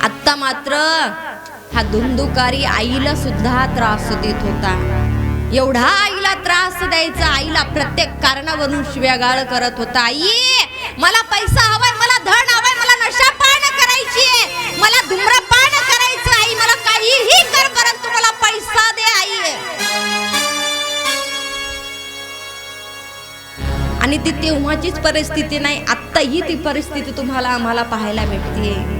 आता मात्र हा धुंदुकारी आईला सुद्धा त्रास देत होता. एवढा आईला त्रास द्यायचा, आईला प्रत्येक कारणावरून शिव्यागाळ करत होता. आई मला पैसा हवाय, मला धन हवाय, मला नशापान करायची आहे, मला धूम्रपान करायचं, आई मला काहीही कर परंतु मला पैसा दे आई. आणि ती तेव्हाचीच परिस्थिती नाही, आत्ताही ती परिस्थिती तुम्हाला आम्हाला पाहायला भेटते.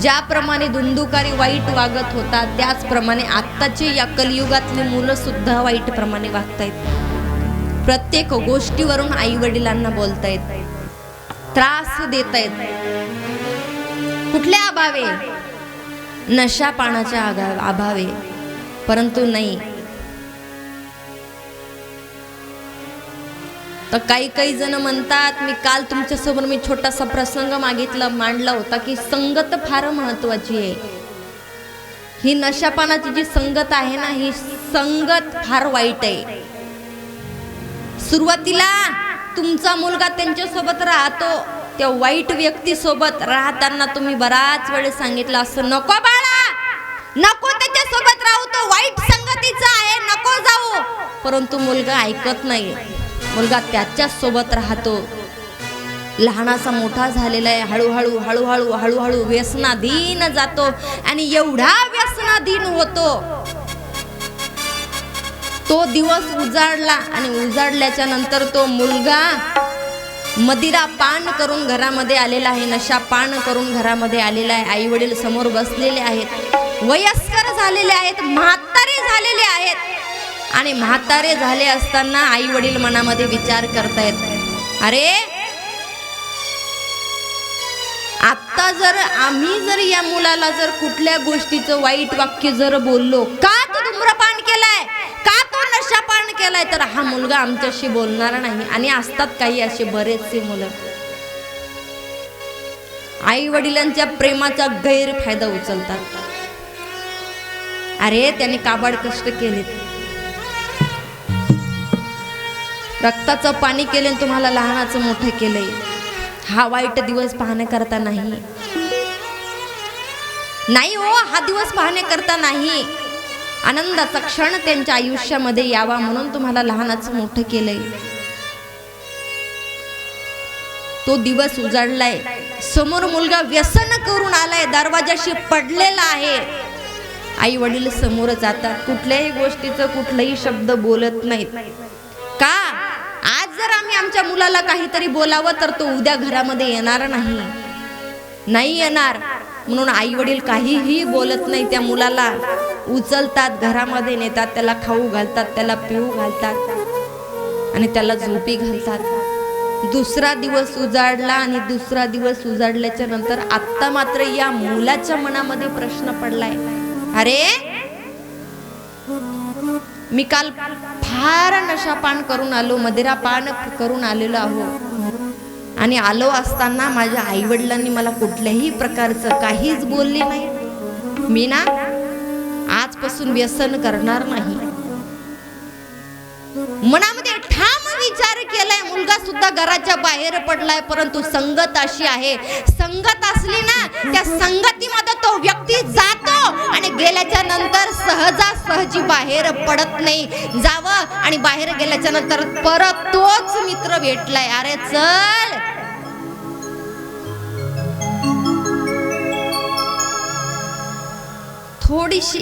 ज्याप्रमाणे धुंदुकारी वाईट वागत होता त्याचप्रमाणे आत्ताची या कलियुगातली मुलं सुद्धा वाईट प्रमाणे वागतायत. प्रत्येक गोष्टीवरून आई वडिलांना बोलतायत, त्रास देतायत. कुठल्या अभावे? नशा पानाच्या अभावे. परंतु नाही, तर काही जण म्हणतात, मी काल तुमच्यासमोर मी छोटासा प्रसंग मांडला होता की संगत फार महत्वाची आहे. ही नशापानाची जी संगत आहे ना, ही संगत फार वाईट आहे. सुरुवातीला तुमचा मुलगा त्यांच्यासोबत राहतो, त्या वाईट व्यक्ती सोबत राहताना तुम्ही बराच वेळ सांगितलं असं, नको बाळा, नको त्याच्यासोबत राहू, तो वाईट संगतीचा आहे, नको जाऊ. परंतु मुलगा ऐकत नाही. मुलगा त्याच्याच सोबत राहतो. लहानाचा मोठा झालेला आहे, हळूहळू हळूहळू हळूहळू व्यसनाधीन जातो. आणि एवढा व्यसनाधीन होतो, तो दिवस उजाडला आणि उजाडल्याच्या नंतर तो मुलगा मदिरा पान करून घरामध्ये आलेला आहे, नशा पान करून घरामध्ये आलेला आहे. आई वडील समोर बसलेले आहेत, वयस्कर झालेले आहेत, म्हातारे झालेले आहेत. आणि म्हातारे झाले असताना आई वडील मनामध्ये विचार करतायत, अरे आता जर आम्ही जर या मुलाला जर कुठल्या गोष्टीचं वाईट वाक्य जर बोललो, का तो धूम्रपान केलाय, का तो नशापान केलाय, तर हा मुलगा आमच्याशी बोलणार नाही. आणि असतात काही असे बरेचसे मुलं आई वडिलांच्या प्रेमाचा गैरफायदा उचलतात. अरे त्याने काबाड कष्ट केलेत, रक्ताचं पाणी केले, तुम्हाला लहानाचं मोठं केलंय. हा वाईट दिवस पाहण्याकरता नाही, नाही हो, हा दिवस पाहण्याकरता नाही. आनंदाचा क्षण त्यांच्या आयुष्यामध्ये यावा म्हणून तुम्हाला लहानाचं मोठं केलंय. तो दिवस उजाडलाय, समोर मुलगा व्यसन करून आलाय, दरवाजाशी पडलेला आहे. आई वडील समोर जातात, कुठल्याही गोष्टीचं कुठलाही शब्द बोलत नाहीत. का? आज जर आम्ही आमच्या मुलाला काहीतरी बोलावं तर तो उद्या घरामध्ये येणार नाही येणार. म्हणून आई वडील काहीही बोलत नाही, त्या मुलाला उचलतात, घरामध्ये नेतात, त्याला खाऊ घालतात, त्याला पिऊ घालतात आणि त्याला झोपी घालतात. दुसरा दिवस उजाडला आणि दुसरा दिवस उजाडल्याच्या नंतर आत्ता मात्र या मुलाच्या मनामध्ये प्रश्न पडलाय, अरे मी काल फार नशापान करून आलो, मदिरा पान करून आलेलो आहो, आणि आलो असताना माझ्या आई वडिलांनी मला कुठल्याही प्रकारचं काहीच बोलले नाही. मी ना आजपासून व्यसन करणार नाही. मनामध्ये ठाम विचार केलाय. मुलगा सुद्धा घराच्या बाहेर पडलाय, परंतु संगत अशी आहे, संगत असली ना त्या संगतीमध्ये तो व्यक्ती जातो आणि गेल्याच्या नंतर सहजासहजी बाहेर पडत नाही. जावं आणि बाहेर गेल्याच्या नंतर परत तोच मित्र भेटलाय, अरे चल थोडीशी,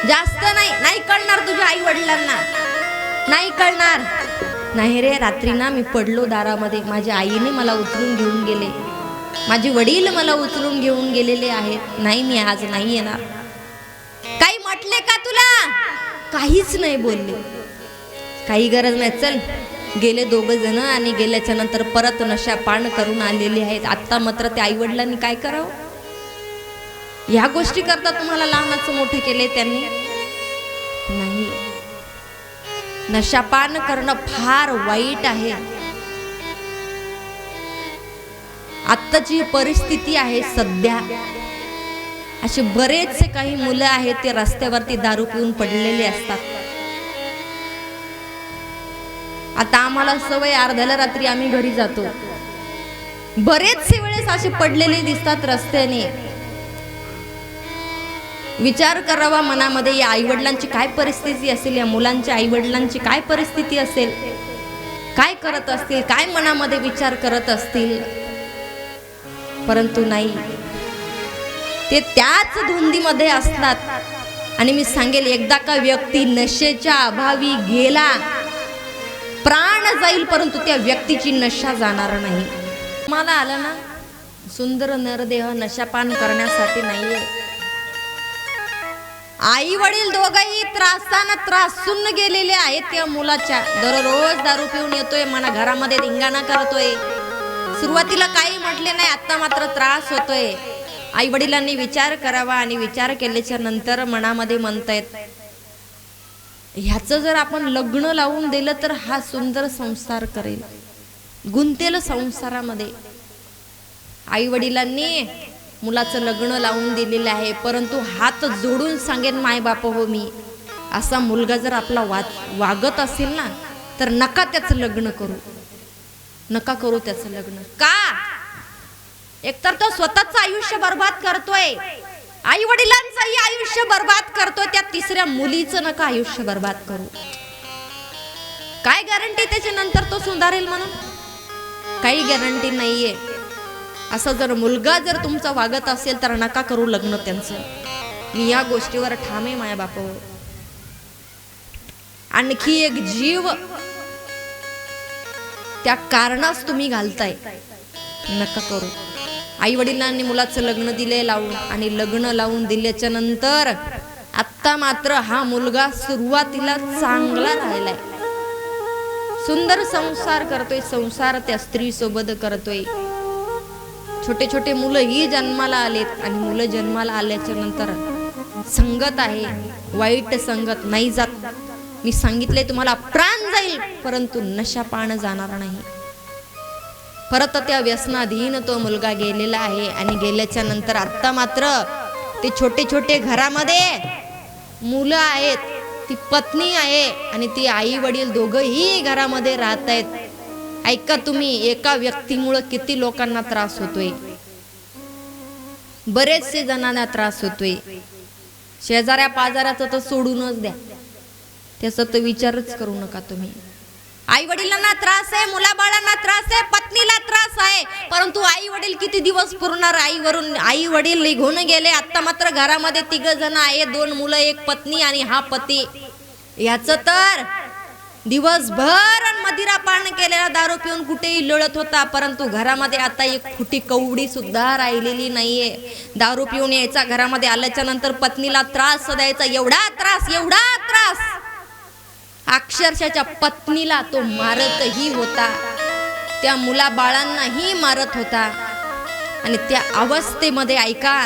जास्त नाही कळणार तुझ्या आई वडिलांना, नाही कळणार. नाही रे, रात्री ना मी पडलो दारामध्ये, माझ्या आईने मला उचलून घेऊन गेले, माझे वडील मला उचलून घेऊन गेलेले आहेत, नाही मी आज नाही येणार. काही म्हटले का तुला? काहीच नाही बोलले, काही गरज नाही, चल. गेले दोघ जण आणि गेल्याच्या नंतर परत नशा पान करून आलेले आहेत. आता मात्र त्या आई वडिलांनी काय करावं? ह्या गोष्टी करता तुम्हाला लहानाचं मोठं केले त्यांनी नाही. नशापान करणं फार वाईट आहे. आत्ताची परिस्थिती आहे सध्या, असे बरेचसे काही मुलं आहेत ते रस्त्यावरती दारू पिऊन पडलेले असतात. आता आम्हाला सवय, अर्ध्याला रात्री आम्ही घरी जातो, बरेचसे वेळेस असे पडलेले दिसतात रस्त्याने. विचार करावा मनामध्ये, या आईवडिलांची काय परिस्थिती असेल, या मुलांच्या आईवडिलांची काय परिस्थिती असेल, काय करत असतील, काय मनामध्ये विचार करत असतील. परंतु नाही, ते त्याच धुंदीमध्ये असतात. आणि मी सांगेल, एकदा का व्यक्ती नशेच्या अभावी गेला, प्राण जाईल परंतु त्या व्यक्तीची नशा जाणार नाही. मला आलं ना, सुंदर नरदेह नशापान करण्यासाठी नाहीये. आई वडील दोघंही त्रासानं त्रासून गेलेले आहेत. त्या मुलाच्या दररोज दारू पिऊन येतोय, मना घरामध्ये धिंगाणा करतोय. सुरुवातीला काही म्हटले नाही, आता मात्र त्रास होतोय. आई वडिलांनी विचार करावा आणि विचार केल्याच्या नंतर मनामध्ये म्हणतायत, ह्याचं जर आपण लग्न लावून दिलं तर हा सुंदर संसार करेल, गुंतेल संसारामध्ये. आई वडिलांनी मुलाचं लग्न लावून दिलेलं आहे, परंतु हात जोडून सांगेन माय बाप हो मी, असा मुलगा जर आपला वागत असेल ना, तर नका त्याचं लग्न करू, नका करू त्याचं लग्न. का? एकतर तो स्वतःचं आयुष्य बर्बाद करतोय, आई वडिलांचंही आयुष्य बर्बाद करतोय, त्या तिसऱ्या मुलीचं नका आयुष्य बर्बाद करू. काय गॅरंटी त्याच्या नंतर तो सुधारेल म्हणून? काही गॅरंटी नाहीये. असं जर मुलगा जर तुमचा वागत असेल तर नका करू लग्न त्यांचं. मी या गोष्टीवर ठाम आहे माझ्या बापावर. आणखी एक जीव त्या कारणास तुम्ही घालताय, नका करू. आई वडिलांनी मुलाचं लग्न दिले लावून, आणि लग्न लावून दिल्याच्या नंतर आता मात्र हा मुलगा सुरुवातीला चांगला राहिलाय, सुंदर संसार करतोय, संसार त्या स्त्री सोबत करतोय. छोटे छोटे मुलं ही जन्माला आलेत, आणि मुलं जन्माला आल्याच्या नंतर संगत आहे, वाईट संगत नाही जात. मी सांगितले तुम्हाला, प्राण जाईल परंतु नशा पान जाणार नाही. परत त्या व्यसनाधीन तो मुलगा गेलेला आहे. आणि गेल्याच्या नंतर आता मात्र ते छोटे छोटे घरामध्ये मुलं आहेत, ती पत्नी आहे आणि ती आई वडील दोघंही घरामध्ये राहत आहेत. ऐका तुम्ही, एका व्यक्तीमुळे किती लोकांना त्रास होतोय, बरेचसे जणांना त्रास होतोय. शेजाऱ्या पाजाऱ्याचं तर सोडूनच द्या, त्याचा तर विचारच करू नका तुम्ही. आई वडिलांना त्रास आहे, मुलाबाळांना त्रास आहे, पत्नीला त्रास आहे, परंतु आई वडील किती दिवस पुरणार? आई वडील निघून गेले, आता मात्र घरामध्ये 3 जण आहेत, 2 मुलं 1 पत्नी आणि हा पती. याच तर दिवसभर मदिरा पान केलेला, दारू पिऊन कुठेही लोळत होता, परंतु घरामध्ये आता 1 फुटी कवडी सुद्धा राहिलेली नाहीये. दारू पिऊन यायचा, घरामध्ये आल्याच्या नंतर पत्नीला त्रास द्यायचा, एवढा त्रास अक्षरशः पत्नीला तो मारतही होता, त्या मुला बाळांनाही मारत होता. आणि त्या अवस्थेमध्ये ऐका,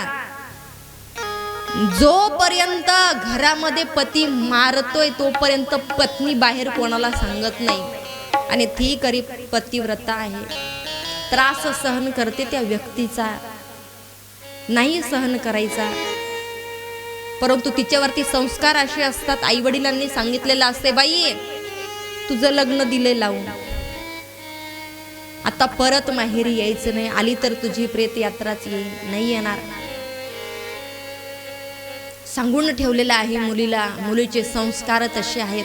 जोपर्यंत घरामध्ये पती मारतोय तोपर्यंत पत्नी बाहेर कोणाला सांगत नाही. आणि ती करी पतिव्रता आहे, त्रास सहन करते त्या व्यक्तीचा, नाही सहन करायचा. परंतु तिच्यावरती संस्कार असे असतात, आई वडिलांनी सांगितलेलं असते, बाई तुझं लग्न दिले लावून, आता परत माहेरी यायचं नाही, आली तर तुझी प्रेत यात्राच येईल, नाही येणार. सांगून ठेवलेलं आहे मुलीला. मुलीचे संस्कार तसे आहेत.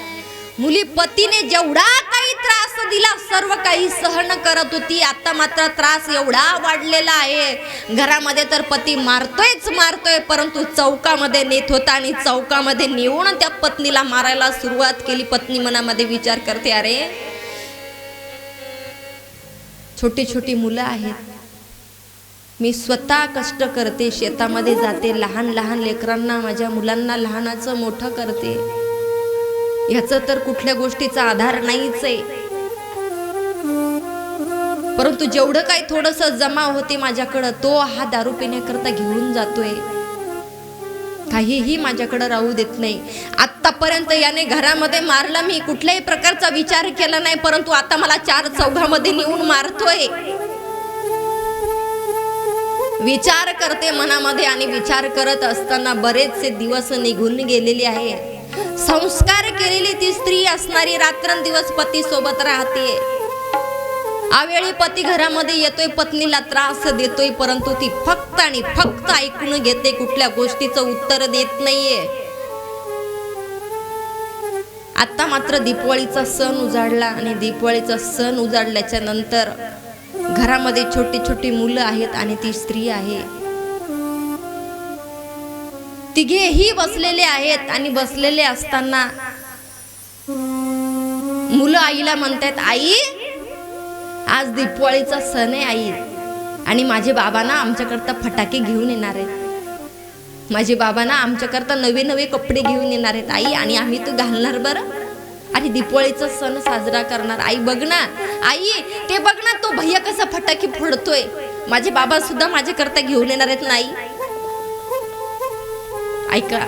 मुली पतीने जेवढा काही त्रास दिला सर्व काही सहन करत होती, आता मात्र त्रास एवढा वाढलेला आहे, घरामध्ये तर पती मारतोय, परंतु चौकामध्ये नेत होता आणि चौकामध्ये नेऊन त्या पत्नीला मारायला सुरुवात केली. पत्नी मनामध्ये विचार करते, अरे छोटी छोटी मुलं आहेत, मी स्वतः कष्ट करते, शेतामध्ये जाते, लहान लहान लेकरांना, माझ्या मुलांना लहानाचं मोठं करते, ह्याचं तर कुठल्या गोष्टीचा आधार नाहीच आहे, परंतु जेवढं काही थोडस जमा होते माझ्याकडं तो हा दारू पिण्याकरता घेऊन जातोय, काहीही माझ्याकडे राहू देत नाही. आतापर्यंत याने घरामध्ये मारलं, मी कुठल्याही प्रकारचा विचार केला नाही, परंतु आता मला 4 चौघामध्ये नेऊन मारतोय. विचार करते मनामध्ये, आणि विचार करत असताना बरेचसे दिवस निघून गेलेले आहे. संस्कार केलेली ती स्त्री असणारी रात्रंदिवस पती सोबत राहते. आवेळी पती घरामध्ये येतोय, पत्नीला त्रास देतोय, परंतु ती फक्त आणि फक्त ऐकून घेते, कुठल्या गोष्टीचं उत्तर देत नाहीये. आता मात्र दीपावलीचा सण उजाडला आणि दीपावलीचा सण उजाडल्याच्या नंतर घरामध्ये छोटी छोटी मुलं आहेत आणि ती स्त्री आहे. तिघेही बसलेले आहेत आणि बसलेले असताना मुलं आईला म्हणतात, आई आज दीपावलीचा सण आहे आई, आणि माझे बाबा ना आमच्याकरता फटाके घेऊन येणार आहेत. माझे बाबा ना आमच्याकरता नवे नवे कपडे घेऊन येणार आहेत आई, आणि आम्ही तो घालणार बरं, आणि दीपावलीचा सण साजरा करणार. आई बघ ना, आई ते बघ ना, तो भैया कसा फटाके फोडतोय, माझे बाबा सुद्धा माझ्याकरता घेऊन येणार आहेत नाही. ऐका,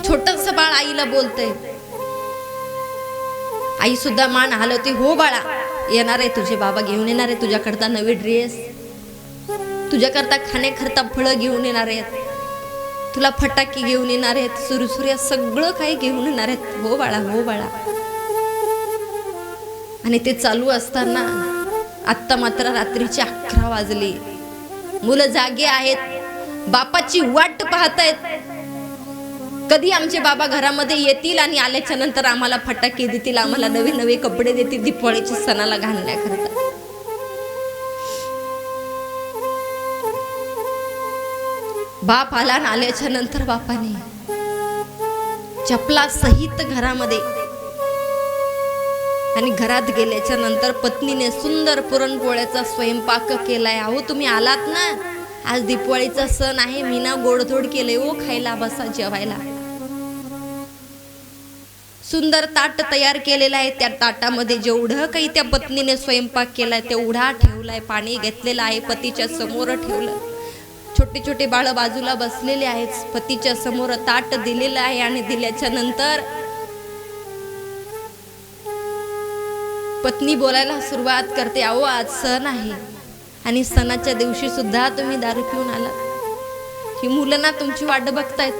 छोटस बाळ आईला बोलतय. आई सुद्धा मान हलवते, हो बाळा येणार आहे, तुझे बाबा घेऊन येणार आहे तुझ्याकरता नवे ड्रेस, तुझ्याकरता खाण्याकरता फळं घेऊन येणार आहेत, तुला फटाके घेऊन येणार आहेत, सुरसुर्या सगळं काही घेऊन येणार आहेत. हो बाळा, हो बाळा. आणि ते चालू असताना आत्ता मात्र रात्रीचे 11 वाजले. मुलं जागे आहेत, बापाची वाट पाहतायत, कधी आमचे बाबा घरामध्ये येतील आणि आल्याच्या नंतर आम्हाला फटाके देतील, आम्हाला नवे नवे कपडे देतील दीपावलीच्या सणाला घालण्याकरता. बाप आला आणि आल्याच्या नंतर बापाने चपला सहित घरामध्ये, आणि घरात गेल्याच्या नंतर पत्नीने सुंदर पुरणपोळ्याचा स्वयंपाक केलाय. अहो तुम्ही आलात ना, आज दीपावलीचा सण आहे, मी ना गोडधोड केले, ओ खायला बसा जेवायला. सुंदर ताट तयार केलेलं आहे, त्या ताटामध्ये जेवढं काही त्या पत्नीने स्वयंपाक केलाय तेवढा ठेवलाय, पाणी घेतलेलं आहे, पतीच्या समोर ठेवलं. छोटे छोटे बाळ बाजूला बसलेले आहेत, पतीच्या समोर ताट दिलेलं आहे, आणि दिल्याच्या नंतर पत्नी बोलायला सुरुवात करते, अहो आज सण आहे आणि सणाच्या दिवशी सुद्धा तुम्ही दारू पिऊन आलात. ही मुलं ना तुमची वाट बघतायत,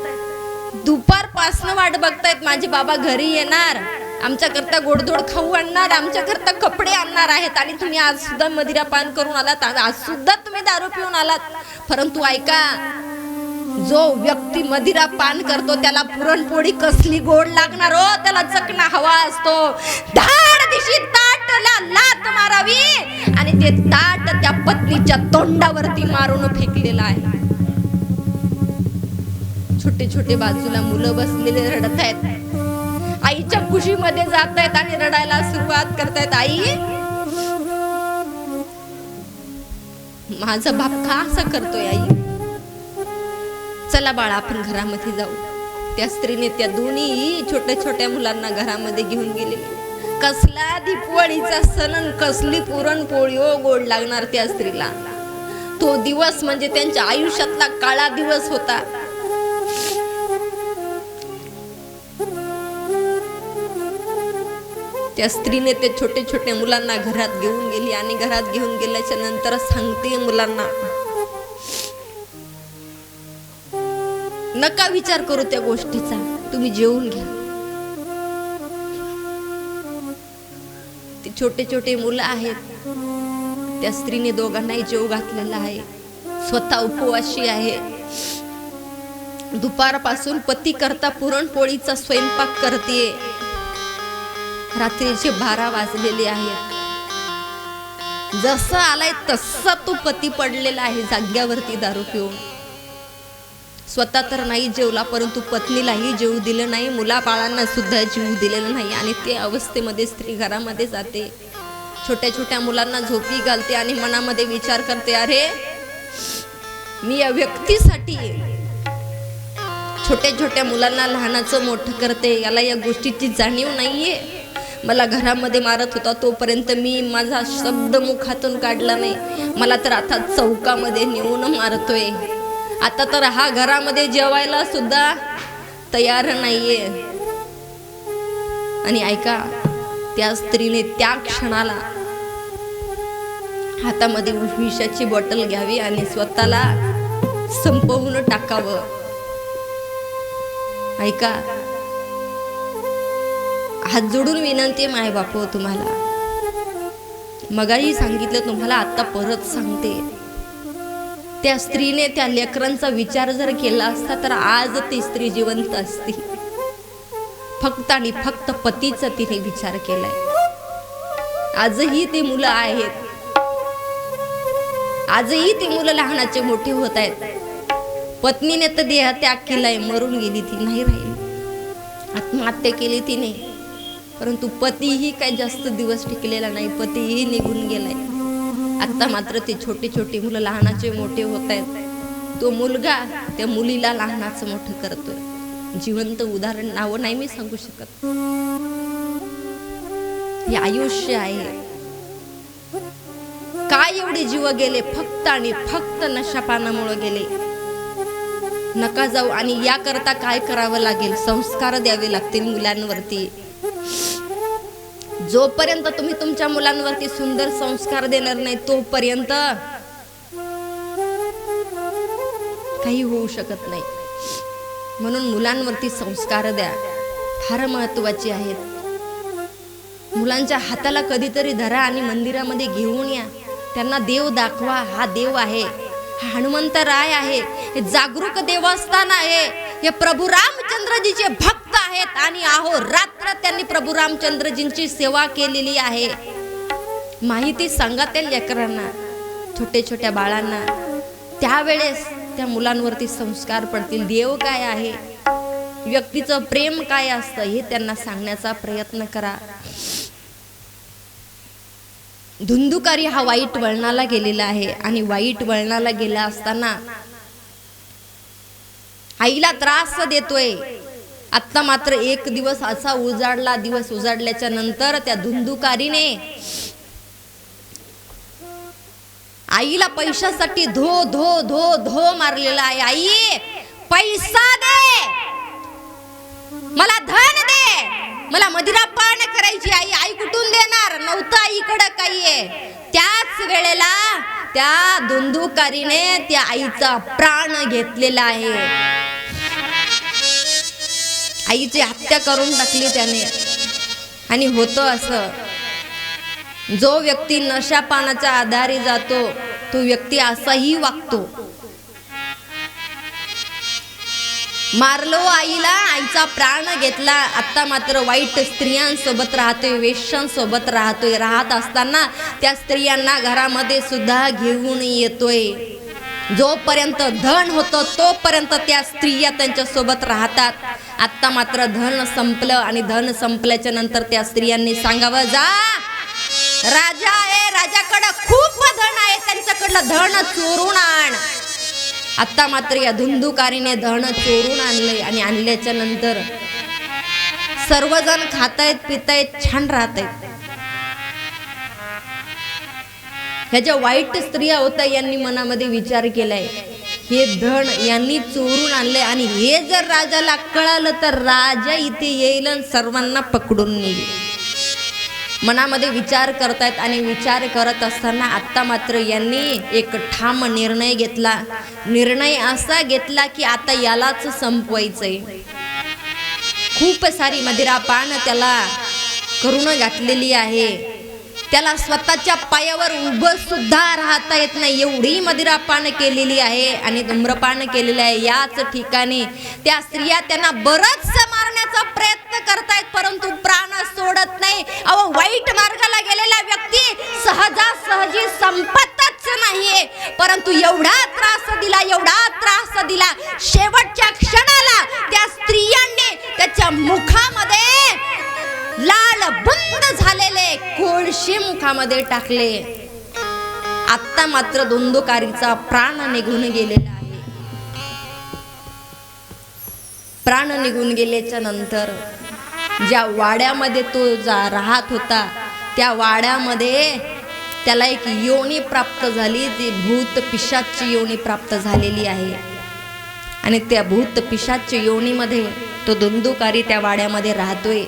दुपारपासनं वाट बघतायत, माझे बाबा घरी येणार, आमच्याकरता गोडधोड खाऊ आणणार, आमच्याकरता कपडे आणणार आहेत, आणि तुम्ही आज सुद्धा मदिरा पान करून आलात, आज सुद्धा तुम्ही दारू पिऊन आलात. परंतु ऐका, जो व्यक्ती मदिरा पान करतो त्याला पुरणपोळी कसली गोड लागणार हो, त्याला चकना हवा असतो. धाड दिशी ताटला लात मारावी आणि ते ताट त्या पत्नीच्या तोंडावरती मारून फेकलेलं आहे. छोटे छोटे बाजूला मुलं बसलेले रडत आहेत, आईच्या खुशीमध्ये जात आहेत आणि रडायला सुरुवात करतायत. आई माझा बाप का असं करतोय, आई चला बाळा आपण घरामध्ये जाऊ. त्या स्त्रीने त्या दोन्ही छोट्या छोट्या मुलांना घरामध्ये घेऊन गेलेली. कसला दीपावलीचा सण, कसली पुरणपोळी हो गोड लागणार त्या स्त्रीला. तो दिवस म्हणजे त्यांच्या आयुष्यातला काळा दिवस होता. त्या स्त्रीने ते छोटे छोटे मुलांना घरात घेऊन गेली, आणि घरात घेऊन गेल्याच्या नंतर सांगते मुलांना, नका विचार करू त्या गोष्टीचा, तुम्ही जेवून घ्या. ते छोटे छोटे मुलं आहेत, त्या स्त्रीने दोघांनाही जेव घातलेला आहे, स्वतः उपवाशी आहे. दुपारपासून पती करता पुरणपोळीचा स्वयंपाक करते. रात्रीचे 12 वाजलेले आहेत. जसा आलाय तसा तो पती पडलेला आहे जाग्यावरती दारू पिऊन. स्वतः तर नाही जेवला, परंतु पत्नीलाही जेवू दिलं नाही, मुलाबाळांना सुद्धा जेवू दिलेलं नाही. आणि ते अवस्थेमध्ये स्त्री घरामध्ये जाते, छोट्या छोट्या मुलांना झोपी घालते आणि मनामध्ये विचार करते, अरे मी या व्यक्तीसाठी छोट्या छोट्या मुलांना लहानाचं मोठं करते, याला या गोष्टीची जाणीव नाहीये. मला घरामध्ये मारत होता तोपर्यंत मी माझा शब्द मुखातून काढला नाही, मला तर आता चौकामध्ये नेऊन मारतोय. आता तर हा घरामध्ये जेवायला सुद्धा तयार नाहीये. आणि ऐका, त्या स्त्रीने त्या क्षणाला हातामध्ये विषाची बॉटल घ्यावी आणि स्वतःला संपवून टाकावं. ऐका, हात जोडून विनंती माय बाप तुम्हाला, मगाही सांगितलं तुम्हाला, आता परत सांगते, त्या स्त्रीने त्या लेकरांचा विचार जर केला असता तर आज ती स्त्री जिवंत असती. फक्त आणि फक्त पतीचा तिने विचार केलाय. आजही ती मुलं आहेत, आजही ती मुलं लहानाचे मोठे होत आहेत. पत्नीने तर देहत्याग केलाय, मरून गेली, ती नाही राहिली, आत्महत्या केली तिने. परंतु पतीही काही जास्त दिवस टिकलेला नाही, पतीही निघून गेलाय. आता मात्र ते छोटे छोटे मुलं लहानाचे मोठे होत आहेत. तो मुलगा त्या मुलीला लहानाचं मोठं करतोय. जिवंत उदाहरण, नावं नाही मी सांगू शकत. हे आयुष्य आहे. काय एवढे जीव गेले फक्त आणि फक्त नशापानामुळे गेले. नका जाऊ. आणि याकरता काय करावं लागेल? संस्कार द्यावे लागतील मुलांवरती. जोपर्यंत तुम्ही तुमच्या मुलांवरती सुंदर संस्कार देणार नाही तोपर्यंत काही होऊ शकत नाही. म्हणून मुलांवरती संस्कार द्या, फार महत्वाचे आहेत. मुलांच्या हाताला कधीतरी धरा आणि मंदिरामध्ये घेऊन या. त्यांना देव दाखवा. हा देव आहे, हा हनुमंतराय आहे, हे जागरूक देवस्थान आहे, हे प्रभू रामचंद्रजीचे भक्त आहेत आणि अहोरात्र त्यांनी प्रभू रामचंद्रजींची सेवा केलेली आहे. माहिती सांगा त्या लेकरांना, छोटे छोट्या बाळांना. त्यावेळेस त्या मुलांवरती संस्कार पडतील. देव काय आहे, व्यक्तीचं प्रेम काय असतं हे त्यांना सांगण्याचा प्रयत्न करा. धुंदुकारी हा वाईट वळणाला गेलेला आहे आणि वाईट वळणाला गेला असताना आईला त्रास देतोय. आता मात्र एक दिवस असा उजाडला, दिवस उजाडल्याच्या नंतर त्या धुंदुकारीने आईला पैशासाठी धो धो धो धो मारलेला आहे. आई पैसा दे, मला धन दे, मला मदिरापान करायची. आई आई कुठून देणार? नव्हतं आईकडं काही आहे. त्याच वेळेला त्या धुंदुकारीने त्या आईचा प्राण घेतलेला आहे. आईची हत्या करून टाकली त्याने. आणि होतं असं, जो व्यक्ती नशापानाच्या आधारे जातो तो व्यक्ती असाही वागतो. मारलो आईला, आईचा प्राण घेतला. आता मात्र वाईट स्त्रियांसोबत राहतोय, वेश्यांसोबत राहतोय. राहत असताना त्या स्त्रियांना घरामध्ये सुद्धा घेऊन येतोय. जोपर्यंत धन होतं तोपर्यंत त्या स्त्रिया त्यांच्या सोबत राहतात. आता मात्र धन संपलं आणि धन संपल्याच्या नंतर त्या स्त्रियांनी सांगावं, जा राजा आहे, राजाकडं खूप धन आहे, त्यांच्याकडलं धन चोरून आण. आता मात्र या धुंदुकारीने धन चोरून आणलंय आणि आणल्याच्या नंतर सर्वजण खातायत, पितायत, छान राहतायत. ह्या ज्या वाईट स्त्रिया होत्या यांनी मनामध्ये विचार केलाय, हे धन यांनी चोरून आणले आणि हे जर राजाला कळालं तर राजा इथे येईल आणि सर्वांना पकडून नेईल. मनामध्ये विचार करतायत आणि विचार करत असताना आता मात्र यांनी एक ठाम निर्णय घेतला. निर्णय असा घेतला की आता यालाच संपवायचंय. खूप सारी मदिरापान त्याला करून घातलेली आहे. त्याला स्वतःच्या पायावर उभं सुद्धा राहता येत नाही, एवढी मदिरापान केलेली आहे आणि धूम्रपान केलेलं आहे. याच ठिकाणी त्या स्त्रिया त्यांना बरंच मारण्याचा प्रयत्न करतायत परंतु प्राण सोडत नाही. अहो, वाईट मार्गाला गेलेला व्यक्ती सहजासहजी संपतच नाहीये, परंतु एवढा त्रास दिला, एवढा त्रास दिला, शेवटच्या क्षणाला त्या स्त्रियांनी त्याच्या मुखामध्ये लाल बुंद झालेले कोळशे मुखामध्ये टाकले. आता मात्र धुंदुकारीचा प्राण निघून गेलेला आहे. प्राण निघून गेल्याच्या नंतर ज्या वाड्यामध्ये तो राहत होता त्या वाड्यामध्ये त्याला एक योनी प्राप्त झाली. ती भूत पिशाची योनी प्राप्त झालेली आहे आणि त्या भूत पिशाची योनीमध्ये तो धुंदुकारी त्या वाड्यामध्ये राहतोय.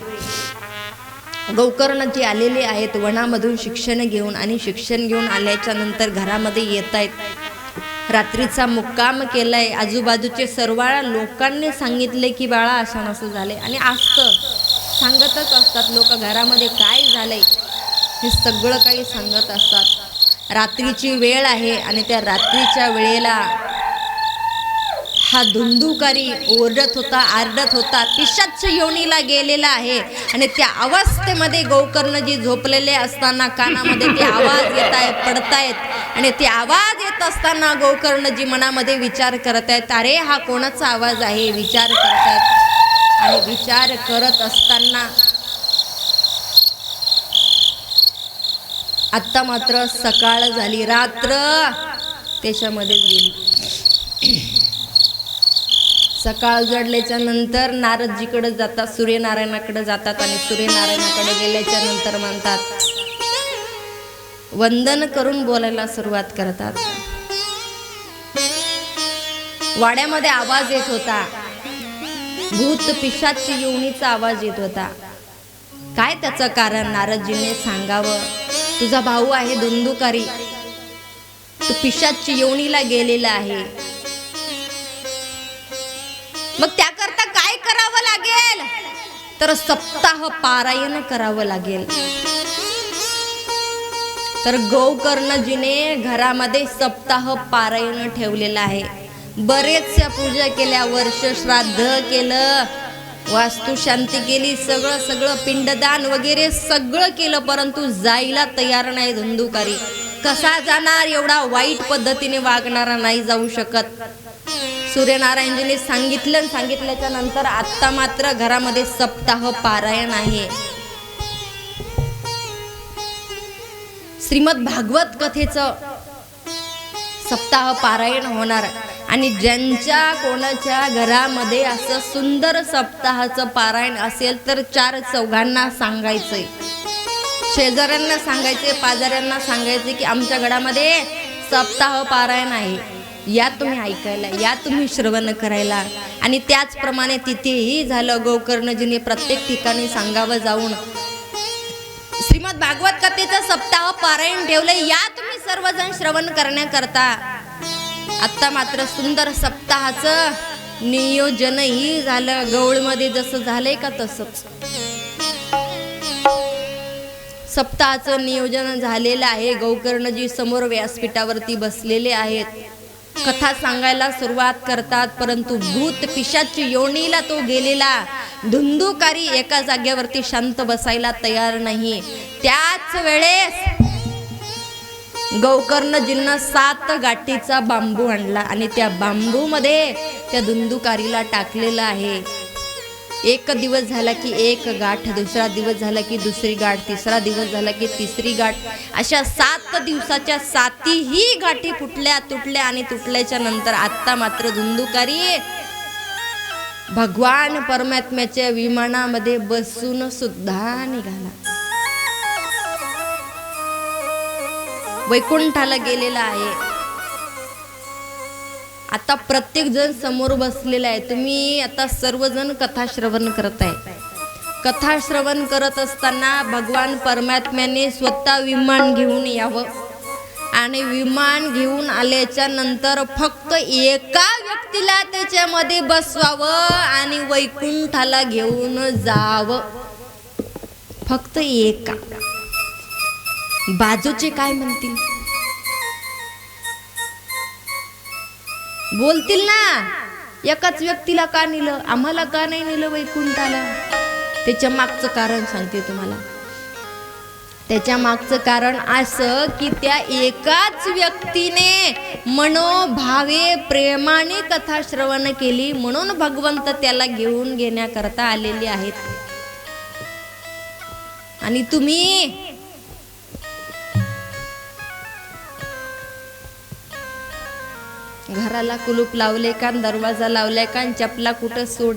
गोकर्ण जे आलेले आहेत वनामधून शिक्षण घेऊन आणि शिक्षण घेऊन आल्याच्या नंतर घरामध्ये येत आहेत. रात्रीचा मुक्काम केलाय. आजूबाजूचे सर्व लोकांनी सांगितले की बाळा असं नसं झाले आणि असतं सांगतच असतात लोक, घरामध्ये काय झालंय हे सगळं काही सांगत असतात. रात्रीची वेळ आहे आणि त्या रात्रीच्या वेळेला हा धुंदुकारी ओरडत होता, आरडत होता, पिशाच योनीला गेलेला आहे. आणि त्या अवस्थेमध्ये गोकर्णजी झोपलेले असताना कानामध्ये ते आवाज येत आहेत, पडतायत. आणि ते आवाज येत असताना गोकर्णजी मनामध्ये विचार करत आहेत, अरे हा कोणाचा आवाज आहे, विचार करतायत. आणि विचार करत असताना आत्ता मात्र सकाळ झाली, रात्र त्याच्यामध्ये गेली. सकाळ उजडल्याच्या नंतर नारदजीकडे जातात, सूर्यनारायणाकडे जातात. आणि सूर्यनारायणाकडे गेल्याच्या नंतर म्हणतात, वंदन करून बोलायला सुरुवात करतात. वाड्यामध्ये आवाज येत होता, भूत पिशाच योनीचा आवाज येत होता. काय त्याचं कारण नारदजीने सांगावं. तुझा भाऊ आहे धुंदुकारी, तो पिशाच योनीला गेलेला आहे. मग त्याकरता काय करावं लागेल, तर सप्ताह पारायण करावं लागेल. तर गोकर्णजीने घरामध्ये सप्ताह पारायण ठेवलेलं आहे. बरेचशा पूजा केल्या, वर्ष श्राद्ध केलं, वास्तुशांती केली, सगळं पिंडदान वगैरे सगळं केलं, परंतु जायला तयार नाही धुंदुकारी. कसा जाणार, एवढा वाईट पद्धतीने वागणारा नाही जाऊ शकत. सूर्यनारायणजीने सांगितल्याच्या नंतर आत्ता मात्र घरामध्ये सप्ताह पारायण आहे. श्रीमद भागवत कथेचं सप्ताह पारायण होणार. आणि ज्यांच्या कोणाच्या घरामध्ये असं सुंदर सप्ताहाचं पारायण असेल तर 4 चौघांना सांगायचंय, शेजाऱ्यांना सांगायचे, पाजाऱ्यांना सांगायचे की आमच्या घरामध्ये सप्ताह पारायण आहे, या तुम्ही ऐकायला, या तुम्ही श्रवण करायला. आणि त्याचप्रमाणे तिथेही झालं. गोकर्णजीने प्रत्येक ठिकाणी सांगावं जाऊन, श्रीमद भागवत कथेचं सप्ताह पारायण ठेवलंय, या तुम्ही सर्वजण श्रवण करण्याकरता. आत्ता मात्र सुंदर सप्ताहाचं नियोजनही झालं. गौळमध्ये जसं झालंय का तसंच सप्ताहाचं नियोजन झालेलं आहे. गोकर्णजी समोर व्यासपीठावरती बसलेले आहेत, कथा सांगायला सुरुवात करतात. परंतु भूत पिशाच योनीला तो गेलेला धुंदुकारी एका जागेवरती शांत बसायला तयार नाही. त्याच वेळेस गोकर्णजींना 7 गाठीचा बांबू आणला आणि त्या बांबू मध्ये त्या धुंदुकारीला टाकलेला आहे. एक दिवस झाला की एक गाठ, दुसरा दिवस झाला की दुसरी गाठ, तिसरा दिवस झाला की तिसरी गाठ, अशा 7 दिवसाच्या 7ही गाठी तुटल्या आणि तुटल्याच्या नंतर आत्ता मात्र धुंदुकारी भगवान परमात्म्याच्या विमानामध्ये बसून सुद्धा निघाला, वैकुंठाला गेलेला आहे. आता प्रत्येक जण समोर बसलेला आहे. तुम्ही आता सर्वजण कथा श्रवण करत आहे. कथा श्रवण करत असताना भगवान परमात्म्याने स्वतः विमान घेऊन यावं आणि विमान घेऊन आल्याच्या नंतर फक्त एका व्यक्तीला त्याच्यामध्ये बसवावं आणि वैकुंठाला घेऊन जावं. फक्त एका. बाजूचे काय म्हणतील, बोलतील ना, एकाच व्यक्तीला का नेलं, आम्हाला का नाही नेलं वैकुंठाला. त्याच्या मागचं कारण सांगते तुम्हाला. त्याच्या मागचं कारण असं की त्या एकाच व्यक्तीने मनोभावे प्रेमाने कथा श्रवण केली, म्हणून भगवंत त्याला घेऊन घेण्याकरता आलेले आहेत. आणि तुम्ही घराला कुलूप लावले का, दरवाजा लावलाय का, चपला कुठं सोड